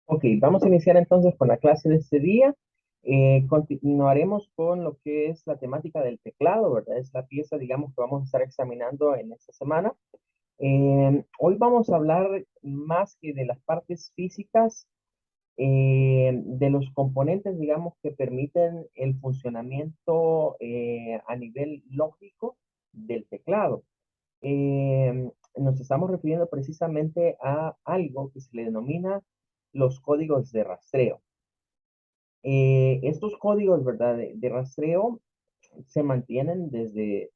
Ok, vamos a iniciar entonces con la clase de este día. Continuaremos con lo que es la temática del teclado, ¿verdad? Es la pieza, digamos, que vamos a estar examinando en esta semana. Hoy vamos a hablar más que de las partes físicas, de los componentes, digamos, que permiten el funcionamiento a nivel lógico del teclado. Nos estamos refiriendo precisamente a algo que se le denomina los códigos de rastreo. Estos códigos, ¿verdad? De rastreo se mantienen desde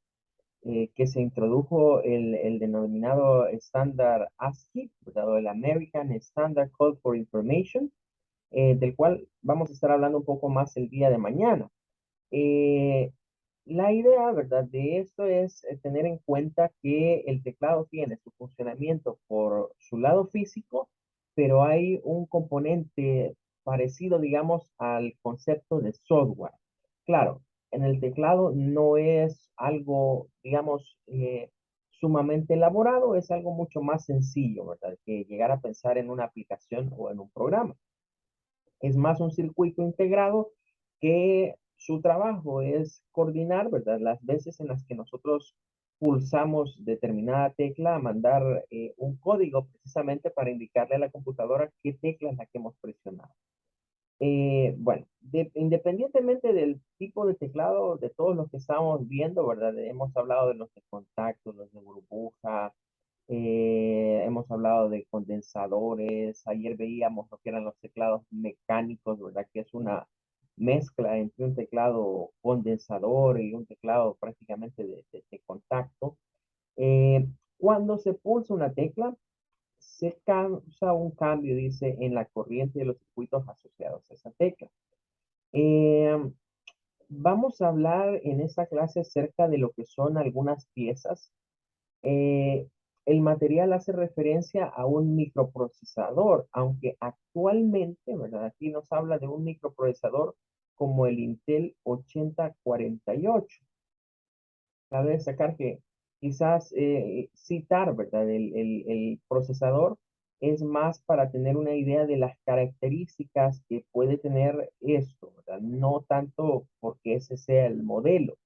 que se introdujo el denominado estándar ASCII, ¿verdad? O el American Standard Code for Information, del cual vamos a estar hablando un poco más el día de mañana. Eh, la idea, ¿verdad? De esto es tener en cuenta que el teclado tiene su funcionamiento por su lado físico, pero hay un componente parecido, digamos, al concepto de software. Claro, en el teclado no es algo, digamos, sumamente elaborado, es algo mucho más sencillo, ¿verdad? Que llegar a pensar en una aplicación o en un programa. Es más un circuito integrado que su trabajo es coordinar, ¿verdad? Las veces en las que nosotros pulsamos determinada tecla a mandar un código precisamente para indicarle a la computadora qué tecla es la que hemos presionado. Bueno, independientemente del tipo de teclado, de todos los que estamos viendo, ¿verdad? Hemos hablado de los de contacto, los de burbuja, hemos hablado de condensadores. Ayer veíamos lo que eran los teclados mecánicos, ¿verdad? Que es una mezcla entre un teclado condensador y un teclado prácticamente de contacto. Eh, Cuando se pulsa una tecla, se causa un cambio, dice, en la corriente de los circuitos asociados a esa tecla. Eh, Vamos a hablar en esta clase acerca de lo que son algunas piezas. eh, el material hace referencia a un microprocesador, aunque actualmente, ¿verdad? Aquí nos habla de un microprocesador como el Intel 8048. Cabe destacar que quizás citar, ¿verdad? El procesador es más para tener una idea de las características que puede tener esto, ¿verdad? No tanto porque ese sea el modelo.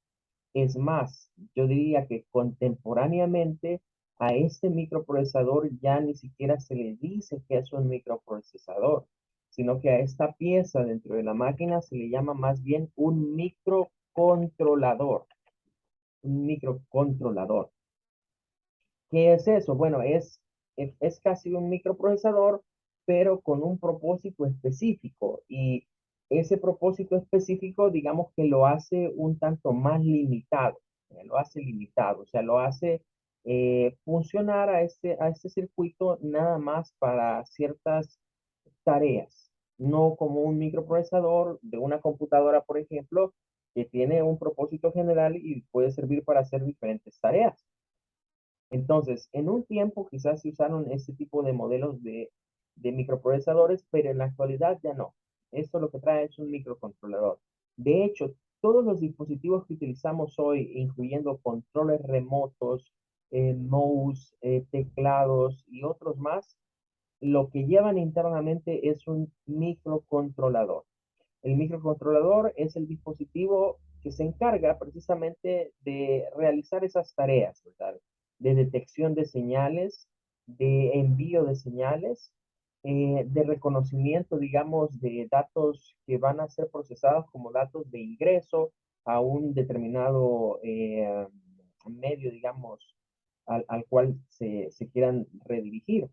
Es más, yo diría que contemporáneamente a este microprocesador ya ni siquiera se le dice que es un microprocesador, sino que a esta pieza dentro de la máquina se le llama más bien un microcontrolador. Un microcontrolador. ¿Qué es eso? Bueno, es casi un microprocesador, pero con un propósito específico. Y ese propósito específico, digamos que lo hace un tanto más limitado. Lo hace limitado, o sea, lo hace funcionar a este circuito nada más para ciertas tareas, no como un microprocesador de una computadora, por ejemplo, que tiene un propósito general y puede servir para hacer diferentes tareas. Entonces, en un tiempo quizás se usaron este tipo de modelos de microprocesadores, pero en la actualidad ya no. Esto lo que trae es un microcontrolador. De hecho, todos los dispositivos que utilizamos hoy, incluyendo controles remotos, mouse, teclados y otros más, lo que llevan internamente es un microcontrolador. El microcontrolador es el dispositivo que se encarga precisamente de realizar esas tareas, ¿verdad? De detección de señales, de envío de señales, de reconocimiento, digamos, de datos que van a ser procesados como datos de ingreso a un determinado medio, digamos, al cual se quieran redirigir.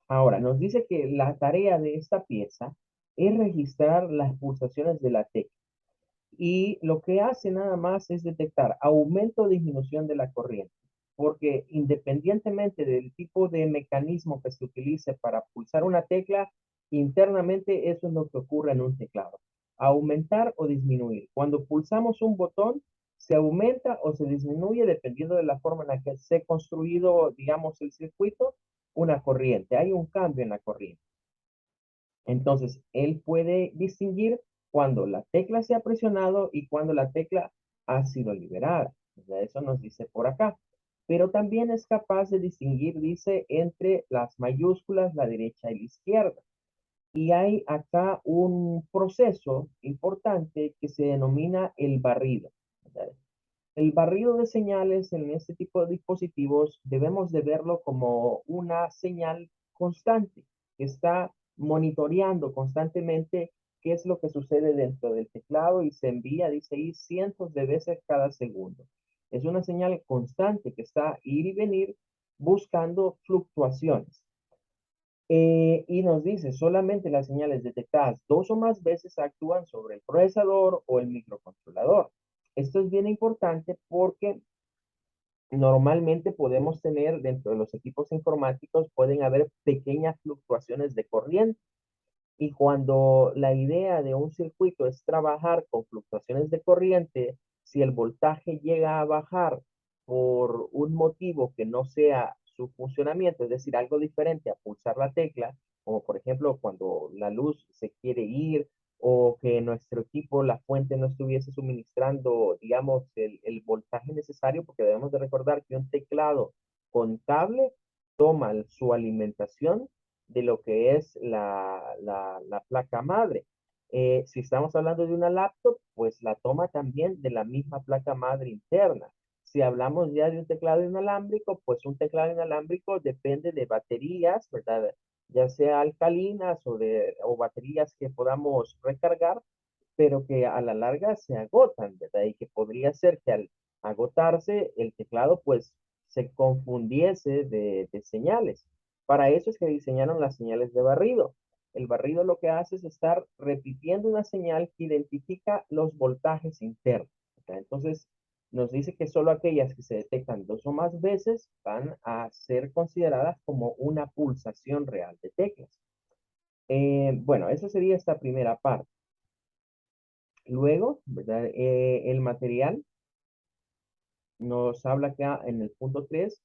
Ahora, nos dice que la tarea de esta pieza es registrar las pulsaciones de la tecla y lo que hace nada más es detectar aumento o disminución de la corriente, porque independientemente del tipo de mecanismo que se utilice para pulsar una tecla, internamente eso es lo que ocurre en un teclado, aumentar o disminuir. Cuando pulsamos un botón, se aumenta o se disminuye dependiendo de la forma en la que se ha construido, digamos, el circuito, una corriente. Hay un cambio en la corriente. Entonces, él puede distinguir cuando la tecla se ha presionado y cuando la tecla ha sido liberada. O sea, eso nos dice por acá. Pero también es capaz de distinguir, dice, entre las mayúsculas, la derecha y la izquierda. Y hay acá un proceso importante que se denomina el barrido, ¿verdad? El barrido de señales en este tipo de dispositivos debemos de verlo como una señal constante que está monitoreando constantemente qué es lo que sucede dentro del teclado y se envía, dice ahí, cientos de veces cada segundo. Es una señal constante que está ir y venir buscando fluctuaciones. Y nos dice, solamente las señales detectadas dos o más veces actúan sobre el procesador o el microcontrolador. Esto es bien importante porque normalmente podemos tener dentro de los equipos informáticos, pueden haber pequeñas fluctuaciones de corriente. Y cuando la idea de un circuito es trabajar con fluctuaciones de corriente, si el voltaje llega a bajar por un motivo que no sea su funcionamiento, es decir, algo diferente a pulsar la tecla, como por ejemplo cuando la luz se quiere ir o que nuestro equipo, la fuente no estuviese suministrando, digamos, el voltaje necesario, porque debemos de recordar que un teclado con cable toma su alimentación de lo que es la placa madre. Si estamos hablando de una laptop, pues la toma también de la misma placa madre interna. Si hablamos ya de un teclado inalámbrico, pues un teclado inalámbrico depende de baterías, ¿verdad? Ya sea alcalinas o baterías que podamos recargar, pero que a la larga se agotan, ¿verdad? Y que podría ser que al agotarse el teclado pues se confundiese de señales. Para eso es que diseñaron las señales de barrido. El barrido lo que hace es estar repitiendo una señal que identifica los voltajes internos, ¿verdad? Entonces, nos dice que solo aquellas que se detectan dos o más veces van a ser consideradas como una pulsación real de teclas. Bueno, eso sería esta primera parte. Luego, ¿verdad? El material nos habla acá en el punto 3,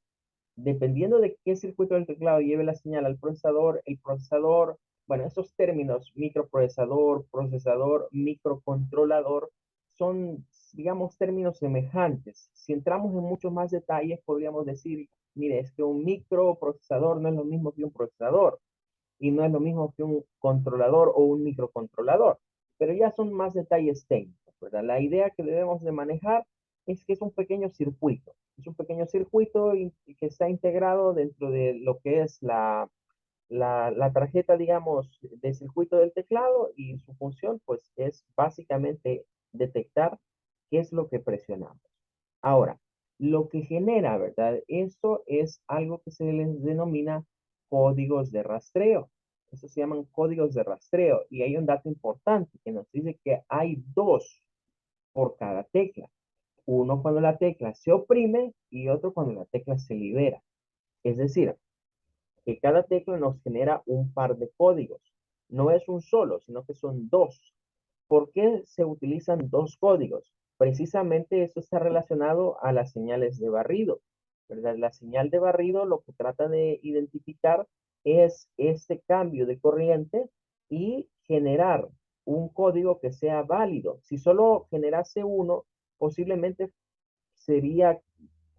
dependiendo de qué circuito del teclado lleve la señal al procesador, el procesador, bueno, esos términos, microprocesador, procesador, microcontrolador, son, digamos, términos semejantes. Si entramos en muchos más detalles, podríamos decir, mire, es que un microprocesador no es lo mismo que un procesador y no es lo mismo que un controlador o un microcontrolador, pero ya son más detalles técnicos, ¿verdad? La idea que debemos de manejar es que es un pequeño circuito que está integrado dentro de lo que es la tarjeta, digamos, de circuito del teclado y su función, pues, es básicamente detectar qué es lo que presionamos. Ahora, lo que genera, ¿verdad? Esto es algo que se les denomina códigos de rastreo. Eso se llaman códigos de rastreo. Y hay un dato importante que nos dice que hay dos por cada tecla. Uno cuando la tecla se oprime y otro cuando la tecla se libera. Es decir, que cada tecla nos genera un par de códigos. No es un solo, sino que son dos. ¿Por qué se utilizan dos códigos? Precisamente eso está relacionado a las señales de barrido, ¿verdad? La señal de barrido lo que trata de identificar es este cambio de corriente y generar un código que sea válido. Si solo generase uno, posiblemente sería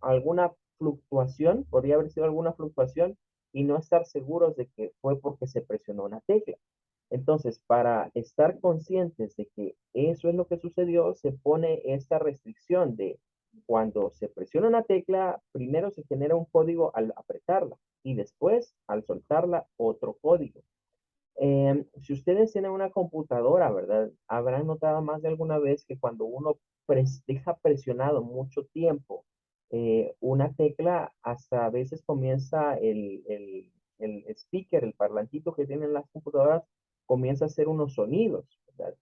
alguna fluctuación, podría haber sido alguna fluctuación y no estar seguros de que fue porque se presionó una tecla. Entonces, para estar conscientes de que eso es lo que sucedió, se pone esta restricción de cuando se presiona una tecla, primero se genera un código al apretarla y después al soltarla otro código. Si ustedes tienen una computadora, ¿verdad? Habrán notado más de alguna vez que cuando uno deja presionado mucho tiempo una tecla, hasta a veces comienza el speaker, el parlantito que tienen las computadoras, comienza a hacer unos sonidos, ¿verdad?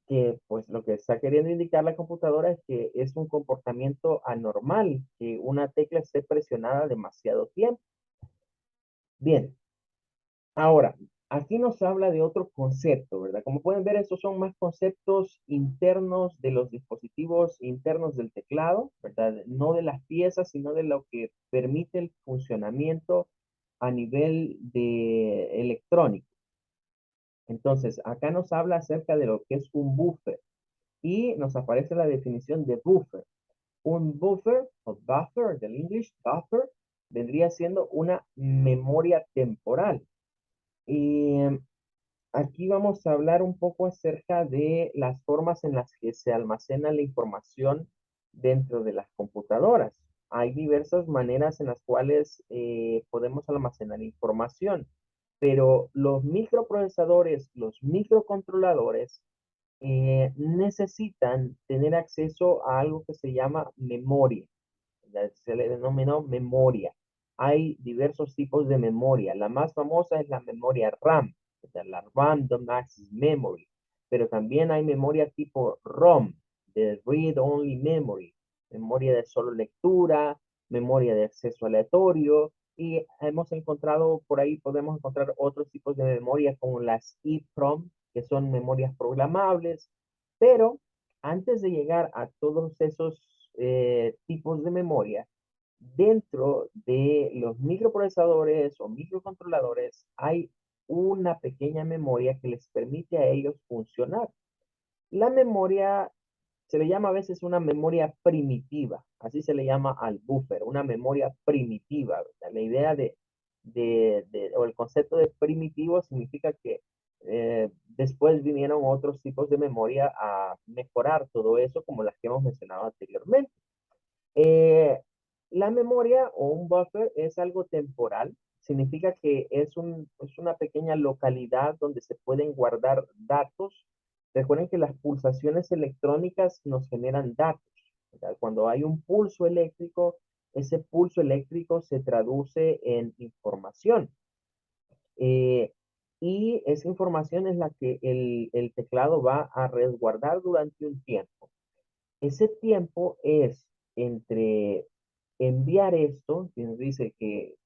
Que pues lo que está queriendo indicar la computadora es que es un comportamiento anormal, que una tecla esté presionada demasiado tiempo. Bien, ahora, aquí nos habla de otro concepto, ¿verdad? Como pueden ver, estos son más conceptos internos de los dispositivos internos del teclado, ¿verdad? No de las piezas, sino de lo que permite el funcionamiento a nivel de electrónico. Entonces, acá nos habla acerca de lo que es un buffer y nos aparece la definición de buffer. Un buffer o buffer del English, buffer, vendría siendo una memoria temporal. Y Aquí vamos a hablar un poco acerca de las formas en las que se almacena la información dentro de las computadoras. Hay diversas maneras en las cuales podemos almacenar información, pero los microprocesadores, los microcontroladores, necesitan tener acceso a algo que se llama memoria. Se le denominó memoria. Hay diversos tipos de memoria. La más famosa es la memoria RAM, o sea, la Random Access Memory. Pero también hay memoria tipo ROM, de Read Only Memory, memoria de solo lectura, memoria de acceso aleatorio. Y hemos encontrado, por ahí podemos encontrar otros tipos de memoria como las EEPROM, que son memorias programables. Pero antes de llegar a todos esos tipos de memoria, dentro de los microprocesadores o microcontroladores hay una pequeña memoria que les permite a ellos funcionar. La memoria se le llama a veces una memoria primitiva, así se le llama al buffer, una memoria primitiva, ¿verdad? La idea o el concepto de primitivo significa que después vinieron otros tipos de memoria a mejorar todo eso, como las que hemos mencionado anteriormente. Eh, la memoria o un buffer es algo temporal, significa que es una pequeña localidad donde se pueden guardar datos. Recuerden que las pulsaciones electrónicas nos generan datos. ¿Verdad? Cuando hay un pulso eléctrico, ese pulso eléctrico se traduce en información. Eh, y esa información es la que el teclado va a resguardar durante un tiempo. Ese tiempo es entre enviar esto, que nos dice que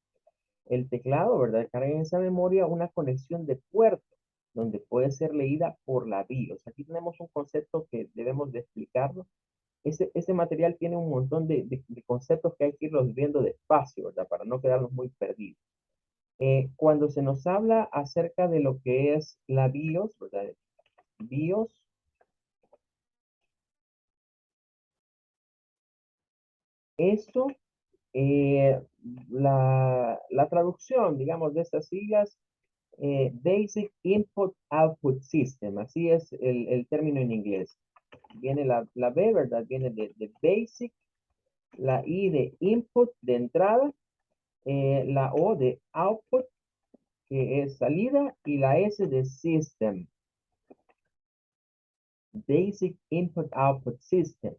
el teclado, ¿verdad? Carga en esa memoria una conexión de puerto, donde puede ser leída por la BIOS. Aquí tenemos un concepto que debemos de explicarlo. Este material tiene un montón de conceptos que hay que irlos viendo despacio, ¿verdad? Para no quedarnos muy perdidos. Cuando se nos habla acerca de lo que es la BIOS, ¿verdad? BIOS, esto Eh, la traducción, digamos, de estas siglas, Basic Input Output System, así es el término en inglés. Viene la B, ¿verdad? Viene de Basic, la I de Input, de entrada, la O de Output, que es salida, y la S de System, Basic Input Output System,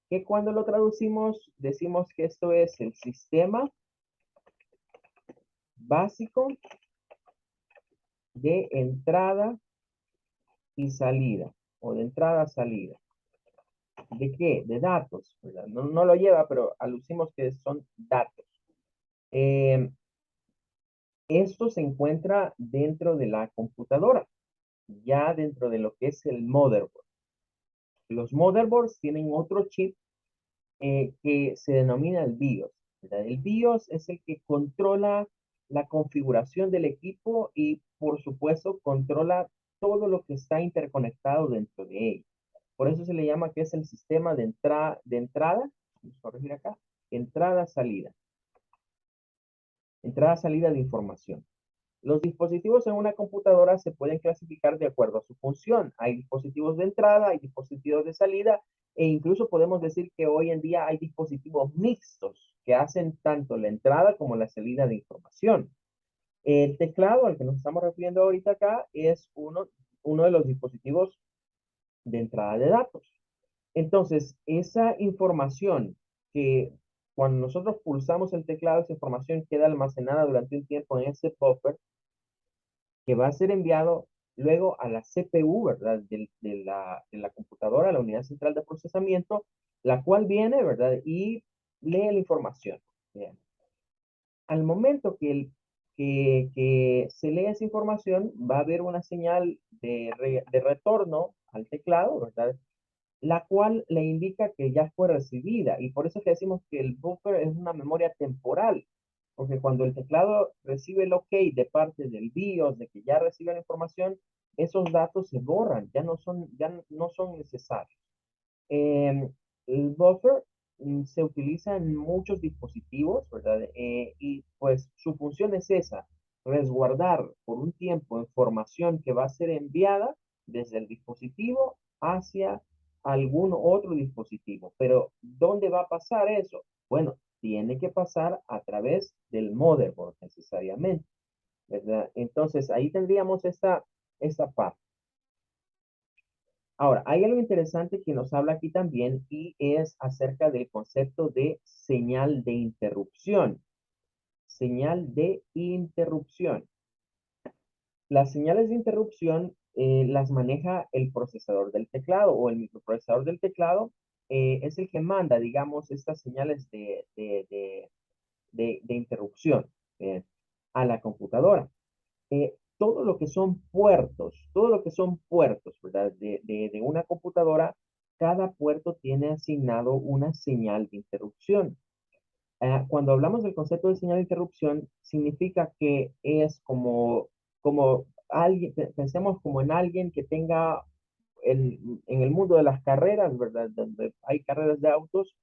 que cuando lo traducimos decimos que esto es el sistema básico de entrada y salida, o de entrada a salida. ¿De qué? De datos, ¿verdad? No, no lo lleva, pero alucimos que son datos. Eh, Esto se encuentra dentro de la computadora, ya dentro de lo que es el motherboard. Los motherboards tienen otro chip que se denomina el BIOS, ¿verdad? El BIOS es el que controla la configuración del equipo y, por supuesto, controla todo lo que está interconectado dentro de él. Por eso se le llama que es el sistema de entrada, vamos a corregir acá, entrada-salida, entrada-salida de información. Los dispositivos en una computadora se pueden clasificar de acuerdo a su función. Hay dispositivos de entrada, hay dispositivos de salida, e incluso podemos decir que hoy en día hay dispositivos mixtos que hacen tanto la entrada como la salida de información. El teclado al que nos estamos refiriendo ahorita acá es uno de los dispositivos de entrada de datos. Entonces, esa información que cuando nosotros pulsamos el teclado, esa información queda almacenada durante un tiempo en ese buffer que va a ser enviado luego a la CPU, ¿verdad? De la computadora, la unidad central de procesamiento, la cual viene, ¿verdad? Y lee la información. Bien. Al momento que se lee esa información, va a haber una señal de retorno al teclado, ¿verdad? La cual le indica que ya fue recibida. Y por eso es que decimos que el buffer es una memoria temporal, porque cuando el teclado recibe el OK de parte del BIOS de que ya recibe la información, esos datos se borran, ya no son necesarios. Eh, el buffer se utiliza en muchos dispositivos, ¿verdad? Y pues su función es esa, resguardar por un tiempo información que va a ser enviada desde el dispositivo hacia algún otro dispositivo. Pero, ¿dónde va a pasar eso? Bueno, tiene que pasar a través del motherboard necesariamente, ¿verdad? Entonces, ahí tendríamos esta parte. Ahora, hay algo interesante que nos habla aquí también y es acerca del concepto de señal de interrupción. Señal de interrupción. Las señales de interrupción las maneja el procesador del teclado o el microprocesador del teclado. Es el que manda, digamos, estas señales de interrupción a la computadora. Todo lo que son puertos, ¿verdad? De una computadora, cada puerto tiene asignado una señal de interrupción. Cuando hablamos del concepto de señal de interrupción, significa que es como alguien, pensemos como en alguien que tenga en el mundo de las carreras, ¿verdad? Donde hay carreras de autos,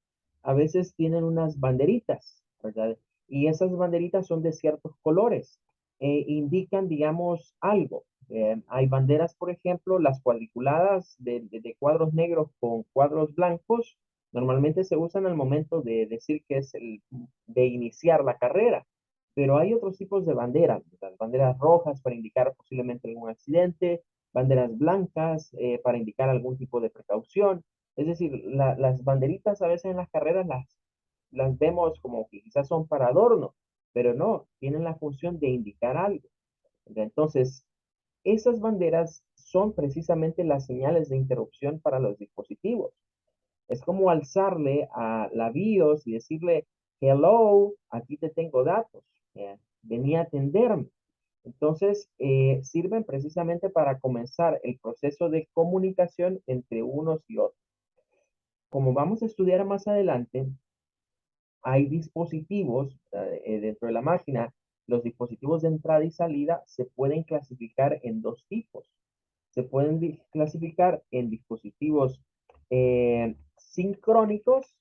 a veces tienen unas banderitas, ¿verdad? Y esas banderitas son de ciertos colores, indican, digamos, algo. Hay banderas, por ejemplo, las cuadriculadas de cuadros negros con cuadros blancos, normalmente se usan al momento de decir que es de iniciar la carrera, pero hay otros tipos de banderas, ¿verdad? Banderas rojas para indicar posiblemente algún accidente, banderas blancas para indicar algún tipo de precaución. Es decir, las banderitas a veces en las carreras las vemos como que quizás son para adorno, pero no, tienen la función de indicar algo. Entonces, esas banderas son precisamente las señales de interrupción para los dispositivos. Es como alzarle a la BIOS y decirle, hello, aquí te tengo datos, vení a atenderme. Entonces, sirven precisamente para comenzar el proceso de comunicación entre unos y otros. Como vamos a estudiar más adelante, hay dispositivos dentro de la máquina. Los dispositivos de entrada y salida se pueden clasificar en dos tipos. Se pueden clasificar en dispositivos sincrónicos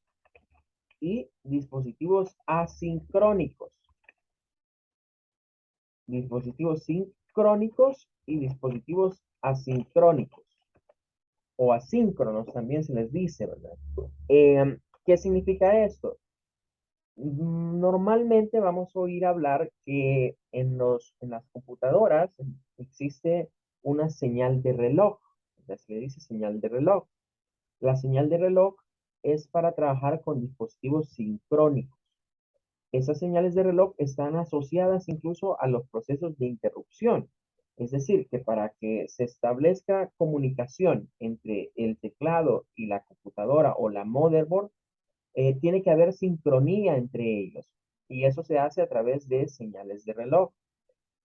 y dispositivos asincrónicos. Dispositivos sincrónicos y dispositivos asincrónicos o asíncronos también se les dice, ¿verdad? ¿Qué significa esto? Normalmente vamos a oír hablar que en las computadoras existe una señal de reloj, se le dice señal de reloj. La señal de reloj es para trabajar con dispositivos sincrónicos. Esas señales de reloj están asociadas incluso a los procesos de interrupción. Es decir, que para que se establezca comunicación entre el teclado y la computadora o la motherboard, tiene que haber sincronía entre ellos. Y eso se hace a través de señales de reloj.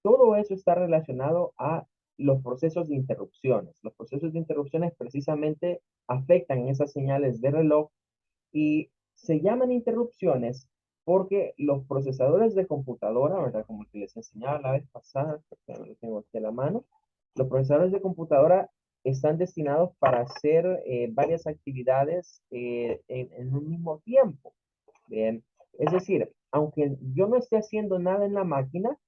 Todo eso está relacionado a los procesos de interrupciones. Los procesos de interrupciones precisamente afectan esas señales de reloj y se llaman interrupciones porque los procesadores de computadora, ¿verdad? Como el que les enseñaba la vez pasada, porque no lo tengo aquí a la mano, los procesadores de computadora están destinados para hacer varias actividades en un mismo tiempo. Bien. Es decir, aunque yo no esté haciendo nada en la máquina,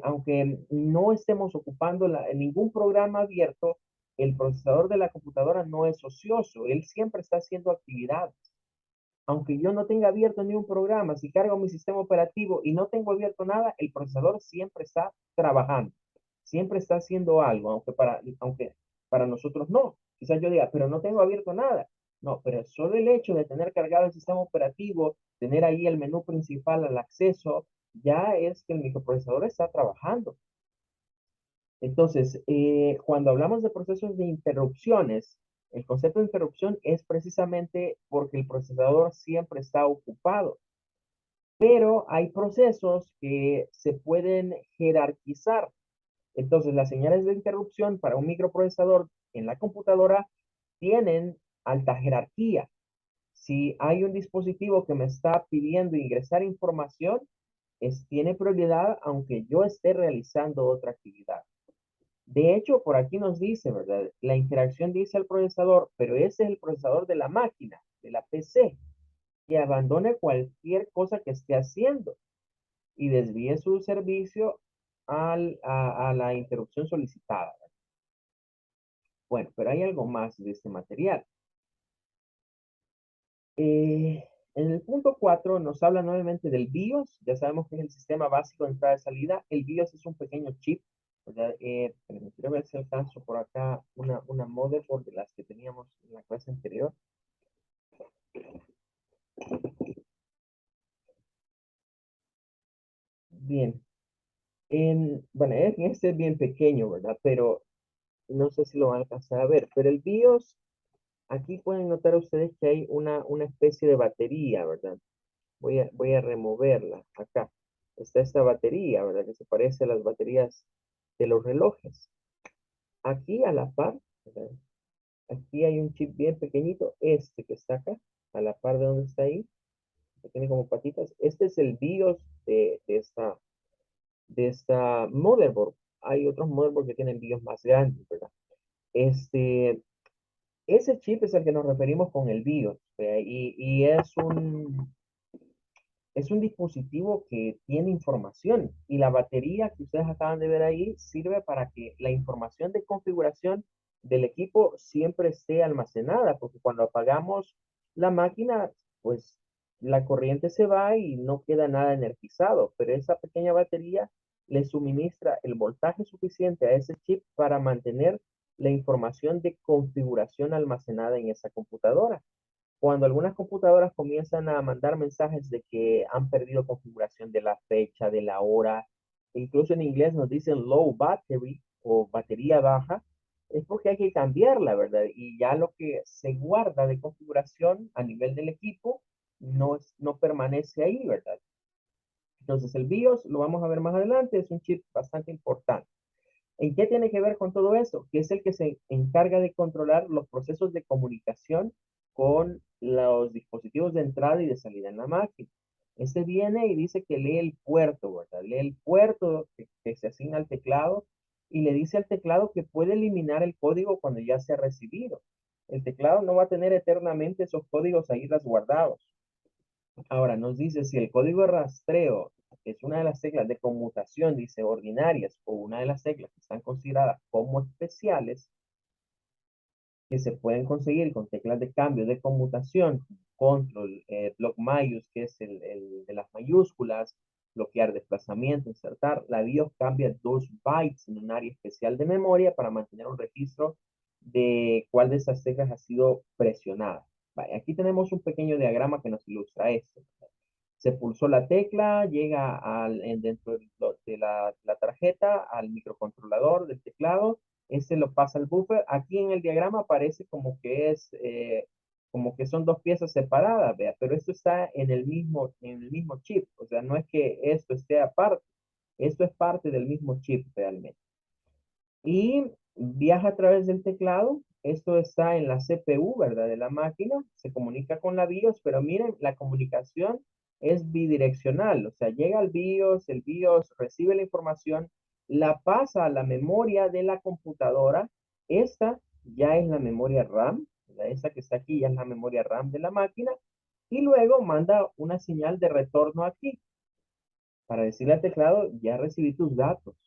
aunque no estemos ocupando ningún programa abierto, el procesador de la computadora no es ocioso, él siempre está haciendo actividades. Aunque yo no tenga abierto ni un programa, si cargo mi sistema operativo y no tengo abierto nada, el procesador siempre está trabajando, siempre está haciendo algo, aunque para nosotros no. Quizás yo diga, pero no tengo abierto nada. No, pero solo el hecho de tener cargado el sistema operativo, tener ahí el menú principal al acceso, ya es que el microprocesador está trabajando. Entonces, cuando hablamos de procesos de interrupciones, el concepto de interrupción es precisamente porque el procesador siempre está ocupado, pero hay procesos que se pueden jerarquizar. Entonces, las señales de interrupción para un microprocesador en la computadora tienen alta jerarquía. Si hay un dispositivo que me está pidiendo ingresar información, tiene prioridad aunque yo esté realizando otra actividad. De hecho, por aquí nos dice, ¿verdad? La interacción dice al procesador, pero ese es el procesador de la máquina, de la PC, que abandone cualquier cosa que esté haciendo y desvíe su servicio a la interrupción solicitada. Bueno, pero hay algo más de este material. En el punto 4 nos habla nuevamente del BIOS. Ya sabemos que es el sistema básico de entrada y salida. El BIOS es un pequeño chip, ¿verdad? Quiero ver si alcanzo por acá una motherboard de las que teníamos en la clase anterior. Bien. Bueno, este es bien pequeño, ¿verdad? Pero no sé si lo van a alcanzar a ver. Pero el BIOS, aquí pueden notar ustedes que hay una especie de batería, ¿verdad? Voy a removerla. Acá está esta batería, ¿verdad? Que se parece a las baterías de los relojes. Aquí a la par, ¿verdad? Aquí hay un chip bien pequeñito, este que está acá, a la par de donde está ahí, que tiene como patitas. Este es el BIOS de esta motherboard. Hay otros motherboards que tienen BIOS más grandes, ¿verdad? Este, ese chip es el que nos referimos con el BIOS, ¿verdad? Y es un dispositivo que tiene información y la batería que ustedes acaban de ver ahí sirve para que la información de configuración del equipo siempre esté almacenada, porque cuando apagamos la máquina, pues la corriente se va y no queda nada energizado, pero esa pequeña batería le suministra el voltaje suficiente a ese chip para mantener la información de configuración almacenada en esa computadora. Cuando algunas computadoras comienzan a mandar mensajes de que han perdido configuración de la fecha, de la hora, e incluso en inglés nos dicen low battery o batería baja, es porque hay que cambiarla, ¿verdad? Y ya lo que se guarda de configuración a nivel del equipo no permanece ahí, ¿verdad? Entonces el BIOS, lo vamos a ver más adelante, es un chip bastante importante. ¿En qué tiene que ver con todo eso? Que es el que se encarga de controlar los procesos de comunicación con los dispositivos de entrada y de salida en la máquina. Este viene y dice que lee el puerto, ¿verdad? Lee el puerto que se asigna al teclado y le dice al teclado que puede eliminar el código cuando ya se ha recibido. El teclado no va a tener eternamente esos códigos ahí resguardados. Ahora nos dice si el código de rastreo es una de las teclas de conmutación, dice ordinarias, o una de las teclas que están consideradas como especiales, que se pueden conseguir con teclas de cambio de conmutación, control, block mayús, que es el de las mayúsculas, bloquear desplazamiento, insertar. La BIOS cambia 2 bytes en un área especial de memoria para mantener un registro de cuál de esas teclas ha sido presionada. Vale, aquí tenemos un pequeño diagrama que nos ilustra esto. Se pulsó la tecla, llega dentro de la tarjeta al microcontrolador del teclado, ese lo pasa al buffer. Aquí en el diagrama aparece como que son dos piezas separadas, vea, pero esto está en el mismo chip, o sea, no es que esto esté aparte, esto es parte del mismo chip realmente. Y viaja a través del teclado. Esto está en la CPU, ¿verdad? De la máquina. Se comunica con la BIOS, pero miren, la comunicación es bidireccional. O sea, llega al BIOS, el BIOS recibe la información, la pasa a la memoria de la computadora. Esta ya es la memoria RAM. ¿Verdad? Esta que está aquí ya es la memoria RAM de la máquina. Y luego manda una señal de retorno aquí para decirle al teclado, ya recibí tus datos.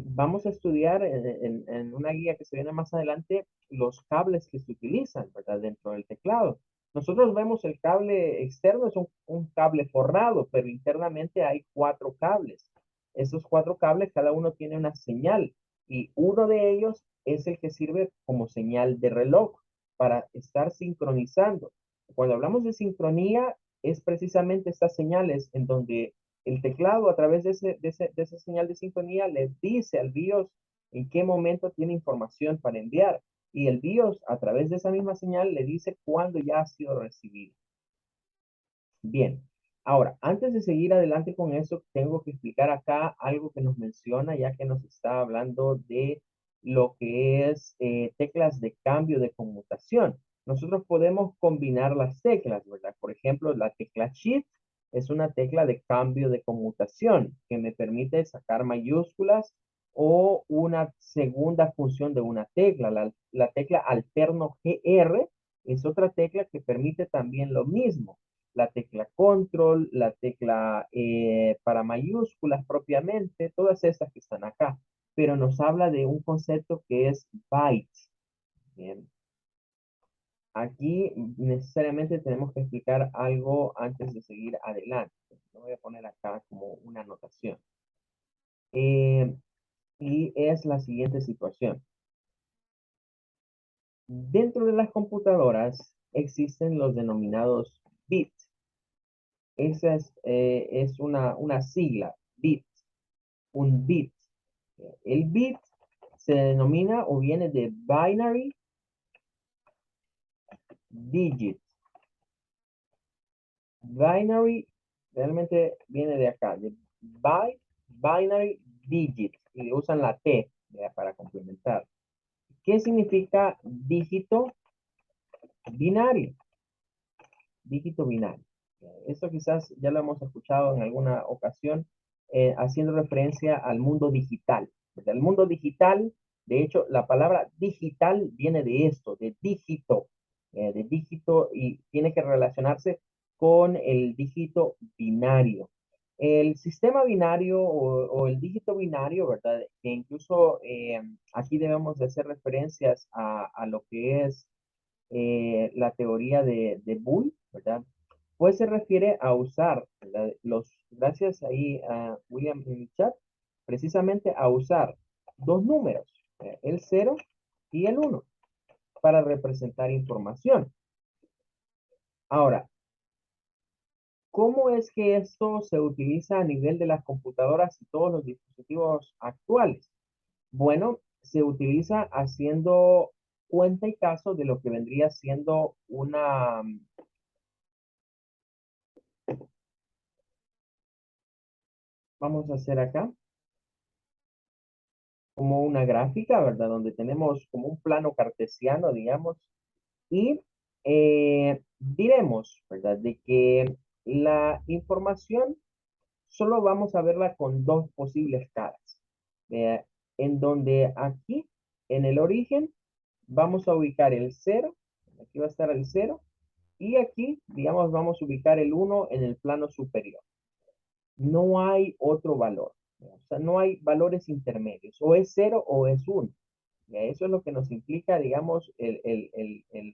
Vamos a estudiar en una guía que se viene más adelante los cables que se utilizan, ¿verdad? Dentro del teclado. Nosotros vemos el cable externo, es un cable forrado, pero internamente hay 4 cables. Esos 4 cables, cada uno tiene una señal y uno de ellos es el que sirve como señal de reloj para estar sincronizando. Cuando hablamos de sincronía, es precisamente estas señales en donde el teclado a través de esa señal de sintonía le dice al BIOS en qué momento tiene información para enviar. Y el BIOS a través de esa misma señal le dice cuándo ya ha sido recibido. Bien, ahora, antes de seguir adelante con eso, tengo que explicar acá algo que nos menciona, ya que nos está hablando de lo que es teclas de cambio de conmutación. Nosotros podemos combinar las teclas, ¿verdad? Por ejemplo, la tecla Shift es una tecla de cambio de conmutación que me permite sacar mayúsculas o una segunda función de una tecla. La tecla alterno GR es otra tecla que permite también lo mismo. la tecla control, la tecla para mayúsculas propiamente, todas estas que están acá, pero nos habla de un concepto que es bytes. Bien. Aquí necesariamente tenemos que explicar algo antes de seguir adelante. Lo voy a poner acá como una anotación. Eh, y es la siguiente situación. Dentro de las computadoras existen los denominados bits. Esa es una sigla, bit, un bit. El bit se denomina o viene de binary digit. Binary realmente viene de acá, de binary digit, y usan la T para complementar. ¿Qué significa dígito binario? Dígito binario. Esto quizás ya lo hemos escuchado en alguna ocasión, haciendo referencia al mundo digital. ¿Verdad? El mundo digital, de hecho, la palabra digital viene de esto, de dígito, y tiene que relacionarse con el dígito binario. El sistema binario o el dígito binario, ¿verdad? Que incluso aquí debemos de hacer referencias a lo que es la teoría de Bull, ¿verdad? Pues se refiere a usar, ¿verdad? Gracias ahí a William en el chat, precisamente a usar dos números, el 0 y el 1, para representar información. Ahora, ¿cómo es que esto se utiliza a nivel de las computadoras y todos los dispositivos actuales? Bueno, se utiliza haciendo cuenta y caso de lo que vendría siendo vamos a hacer acá, como una gráfica, ¿verdad? Donde tenemos como un plano cartesiano, digamos, y diremos, ¿verdad? De que la información solo vamos a verla con dos posibles caras, eh, en donde aquí, en el origen, vamos a ubicar el 0, aquí va a estar el 0, y aquí, digamos, vamos a ubicar el 1 en el plano superior. No hay otro valor. O sea, no hay valores intermedios. O es 0 o es 1. Eso es lo que nos implica, digamos,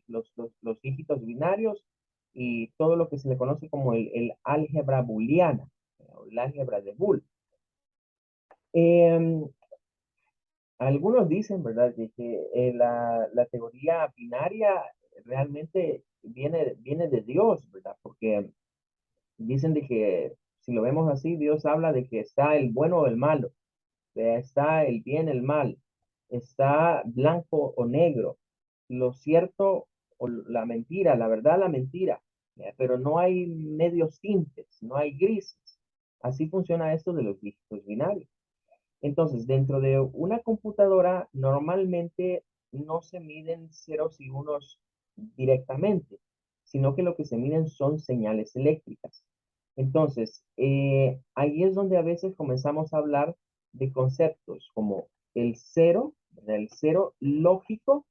los dígitos binarios y todo lo que se le conoce como el álgebra booleana, o el álgebra de Boole. Em, Algunos dicen, ¿verdad?, de que la teoría binaria realmente viene de Dios, ¿verdad? Porque dicen de que, si lo vemos así, Dios habla de que está el bueno o el malo, está el bien, el mal, está blanco o negro, lo cierto o la mentira, la verdad, la mentira, pero no hay medios tintes, no hay grises. Así funciona esto de los dígitos binarios. Entonces, dentro de una computadora, normalmente no se miden ceros y unos directamente, sino que lo que se miden son señales eléctricas. Entonces, ahí es donde a veces comenzamos a hablar de conceptos como el cero, ¿verdad? El cero lógico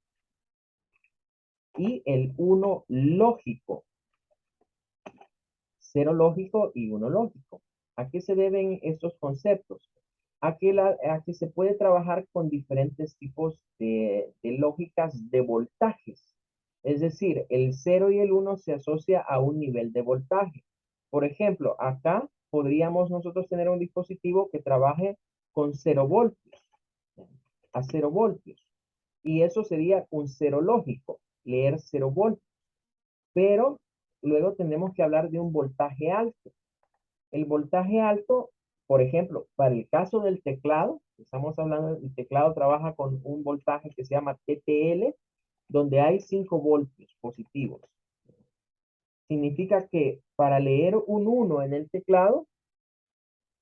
y el uno lógico. Cero lógico y uno lógico. ¿A qué se deben estos conceptos? A que se puede trabajar con diferentes tipos de lógicas de voltajes. Es decir, el cero y el uno se asocia a un nivel de voltaje. Por ejemplo, acá podríamos nosotros tener un dispositivo que trabaje con 0 voltios, a 0 voltios. Y eso sería un cero lógico, leer 0 voltios. Pero luego tenemos que hablar de un voltaje alto. El voltaje alto, por ejemplo, para el caso del teclado, estamos hablando, el teclado trabaja con un voltaje que se llama TTL, donde hay 5 voltios positivos. Significa que para leer un 1 en el teclado,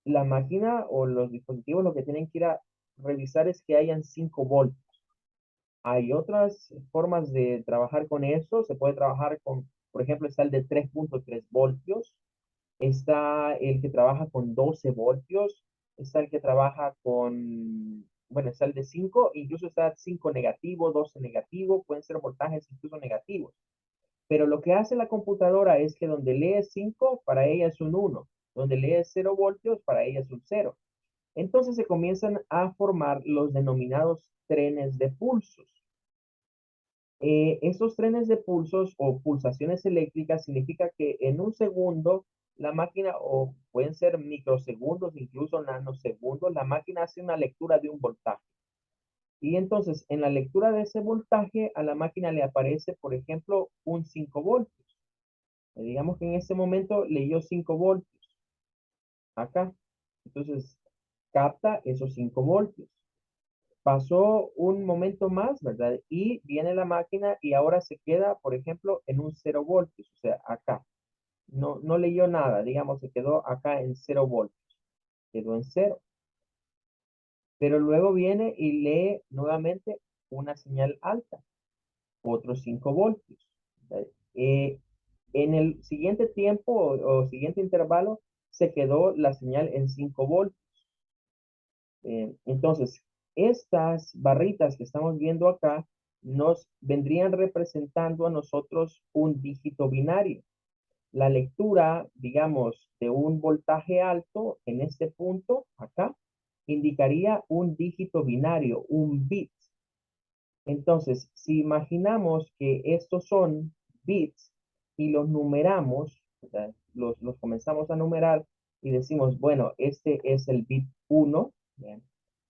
la máquina o los dispositivos lo que tienen que ir a revisar es que hayan 5 voltios. Hay otras formas de trabajar con eso. Se puede trabajar con, por ejemplo, está el de 3.3 voltios. Está el que trabaja con 12 voltios, está el que trabaja con, bueno, está el de 5, incluso está 5 negativo, 12 negativo, pueden ser voltajes incluso negativos. Pero lo que hace la computadora es que donde lee 5, para ella es un 1. Donde lee 0 voltios, para ella es un 0. Entonces se comienzan a formar los denominados trenes de pulsos. Estos trenes de pulsos o pulsaciones eléctricas significa que en un segundo la máquina, o pueden ser microsegundos, incluso nanosegundos, la máquina hace una lectura de un voltaje. Y entonces en la lectura de ese voltaje a la máquina le aparece, por ejemplo, un 5 voltios. Digamos que en ese momento leyó 5 voltios acá. Entonces capta esos 5 voltios. Pasó un momento más, ¿verdad? Y viene la máquina y ahora se queda, por ejemplo, en un 0 voltios, o sea, acá. No leyó nada, digamos, se quedó acá en 0 voltios, quedó en 0. Pero luego viene y lee nuevamente una señal alta, otros 5 voltios. ¿Verdad? En el siguiente tiempo o siguiente intervalo se quedó la señal en 5 voltios. Entonces, estas barritas que estamos viendo acá nos vendrían representando a nosotros un dígito binario. La lectura, digamos, de un voltaje alto en este punto, acá, indicaría un dígito binario, un bit. Entonces, si imaginamos que estos son bits y los numeramos, ¿verdad? Los comenzamos a numerar y decimos, bueno, este es el bit 1, ¿bien?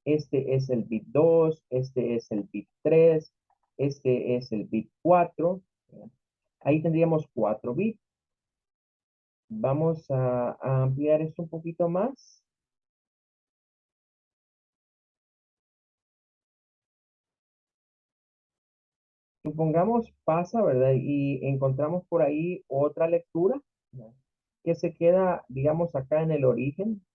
Este es el bit 2, este es el bit 3, este es el bit 4. ¿Bien? Ahí tendríamos 4 bits. Vamos a ampliar esto un poquito más. Supongamos pasa, ¿verdad? Y encontramos por ahí otra lectura, ¿verdad? Que se queda, digamos, acá en el origen.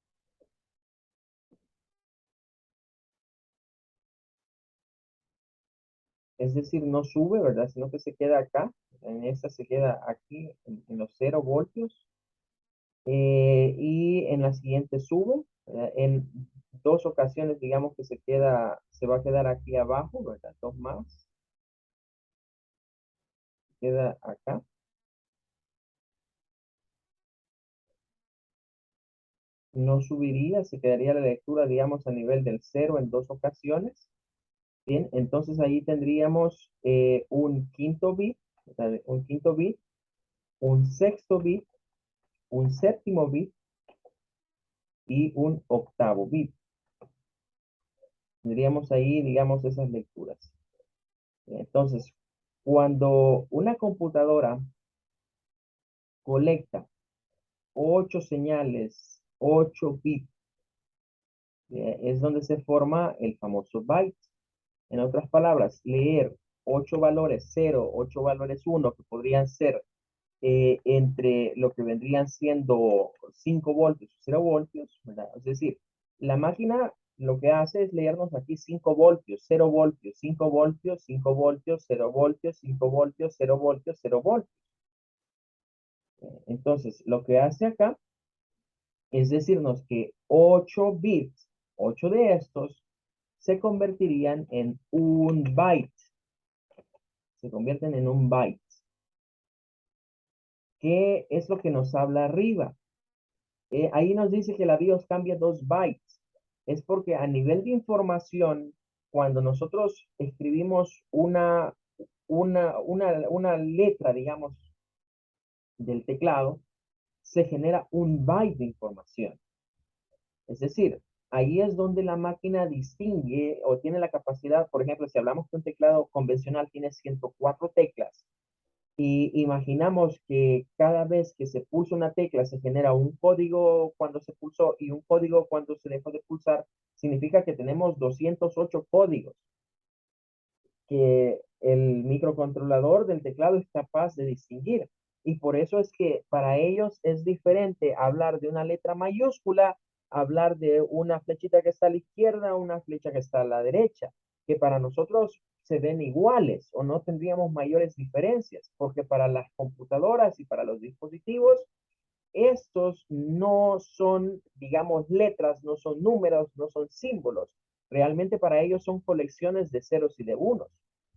Es decir, no sube, ¿verdad? Sino que se queda acá. En esta se queda aquí en los 0 voltios. Y en la siguiente sube. ¿Verdad? En dos ocasiones, digamos que se va a quedar aquí abajo, ¿verdad? Dos más. Queda acá. No subiría, se quedaría la lectura, digamos, a nivel del 0 en dos ocasiones. Bien, entonces ahí tendríamos un quinto bit, o sea, un quinto bit, un sexto bit, un séptimo bit y un octavo bit. Tendríamos ahí, digamos, esas lecturas. Entonces, cuando una computadora colecta 8 señales, 8 bits, es donde se forma el famoso byte. En otras palabras, leer 8 valores 0, 8 valores 1, que podrían ser entre lo que vendrían siendo 5 voltios, 0 voltios, ¿verdad? Es decir, la máquina lo que hace es leernos aquí 5 voltios, 0 voltios, 5 voltios, 5 voltios, 0 voltios, 5 voltios, 0 voltios, 0 voltios. Entonces, lo que hace acá es decirnos que 8 bits, 8 de estos, se convertirían en un byte. Se convierten en un byte. ¿Qué es lo que nos habla arriba? Ahí nos dice que la BIOS cambia 2 bytes. Es porque a nivel de información, cuando nosotros escribimos una letra, digamos, del teclado, se genera un byte de información. Es decir, ahí es donde la máquina distingue o tiene la capacidad, por ejemplo, si hablamos que un teclado convencional tiene 104 teclas, y imaginamos que cada vez que se pulsa una tecla se genera un código cuando se pulsó y un código cuando se dejó de pulsar, significa que tenemos 208 códigos que el microcontrolador del teclado es capaz de distinguir. Y por eso es que para ellos es diferente hablar de una letra mayúscula, hablar de una flechita que está a la izquierda, una flecha que está a la derecha, que para nosotros se ven iguales o no tendríamos mayores diferencias, porque para las computadoras y para los dispositivos, estos no son, digamos, letras, no son números, no son símbolos. Realmente para ellos son colecciones de ceros y de unos.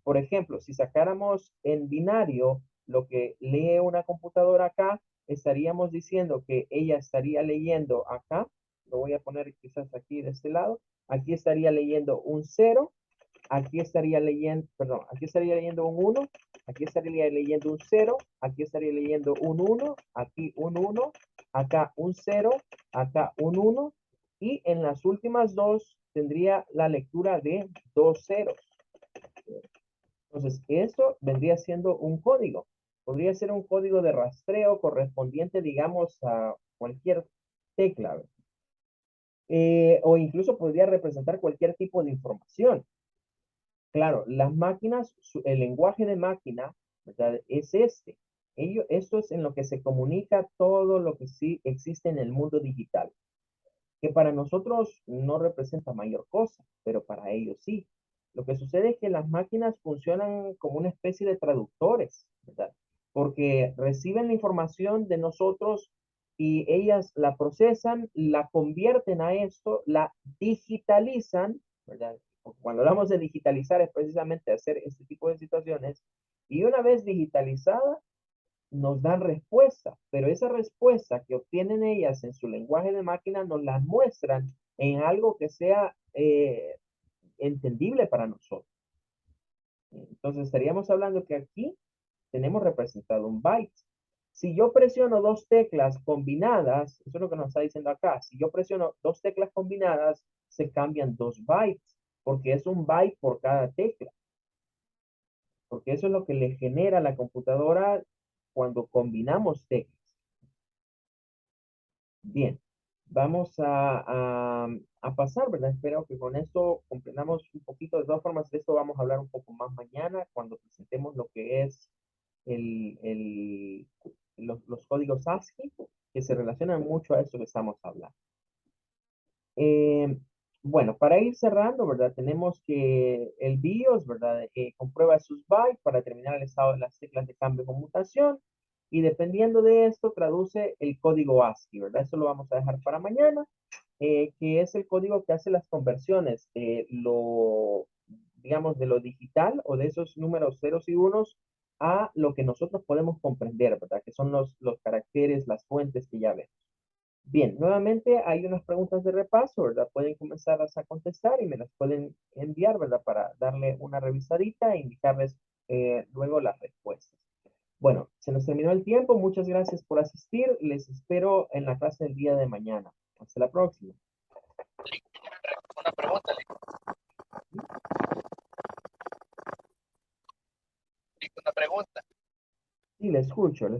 Por ejemplo, si sacáramos en binario lo que lee una computadora acá, estaríamos diciendo que ella estaría leyendo acá, lo voy a poner quizás aquí de este lado, aquí estaría leyendo un cero, aquí estaría leyendo, perdón, aquí estaría leyendo un uno, aquí estaría leyendo un cero, aquí estaría leyendo un uno, aquí un uno, acá un cero, acá un uno, y en las últimas dos tendría la lectura de dos ceros. Entonces, esto vendría siendo un código. Podría ser un código de rastreo correspondiente, digamos, a cualquier tecla, o incluso podría representar cualquier tipo de información. Claro, las máquinas, el lenguaje de máquina, ¿verdad? Es este. Esto es en lo que se comunica todo lo que sí existe en el mundo digital, que para nosotros no representa mayor cosa, pero para ellos sí. Lo que sucede es que las máquinas funcionan como una especie de traductores, ¿verdad? Porque reciben la información de nosotros y ellas la procesan, la convierten a esto, la digitalizan, ¿verdad? Cuando hablamos de digitalizar es precisamente hacer este tipo de situaciones. Y una vez digitalizada, nos dan respuesta, pero esa respuesta que obtienen ellas en su lenguaje de máquina nos la muestran en algo que sea entendible para nosotros. Entonces estaríamos hablando que aquí tenemos representado un byte. Si yo presiono dos teclas combinadas, eso es lo que nos está diciendo acá, si yo presiono dos teclas combinadas, se cambian dos bytes, porque es un byte por cada tecla, porque eso es lo que le genera a la computadora cuando combinamos teclas. Bien, vamos a pasar, ¿verdad? Espero que con esto comprendamos un poquito. De todas formas, de esto vamos a hablar un poco más mañana cuando presentemos lo que es el, el- los códigos ASCII que se relacionan mucho a esto que estamos hablando. Eh, bueno, para ir cerrando, ¿verdad? Tenemos que el BIOS, ¿verdad? Comprueba sus bytes para determinar el estado de las teclas de cambio de conmutación y dependiendo de esto traduce el código ASCII, ¿verdad? Eso lo vamos a dejar para mañana, que es el código que hace las conversiones de lo, digamos, de lo digital o de esos números ceros y unos a lo que nosotros podemos comprender, ¿verdad? Que son los caracteres, las fuentes que ya vemos. Bien, nuevamente hay unas preguntas de repaso, ¿verdad? Pueden comenzar a contestar y me las pueden enviar, ¿verdad? Para darle una revisadita e indicarles luego las respuestas. Bueno, se nos terminó el tiempo. Muchas gracias por asistir. Les espero en la clase del día de mañana. Hasta la próxima. Una pregunta, una pregunta. Sí, le escucho.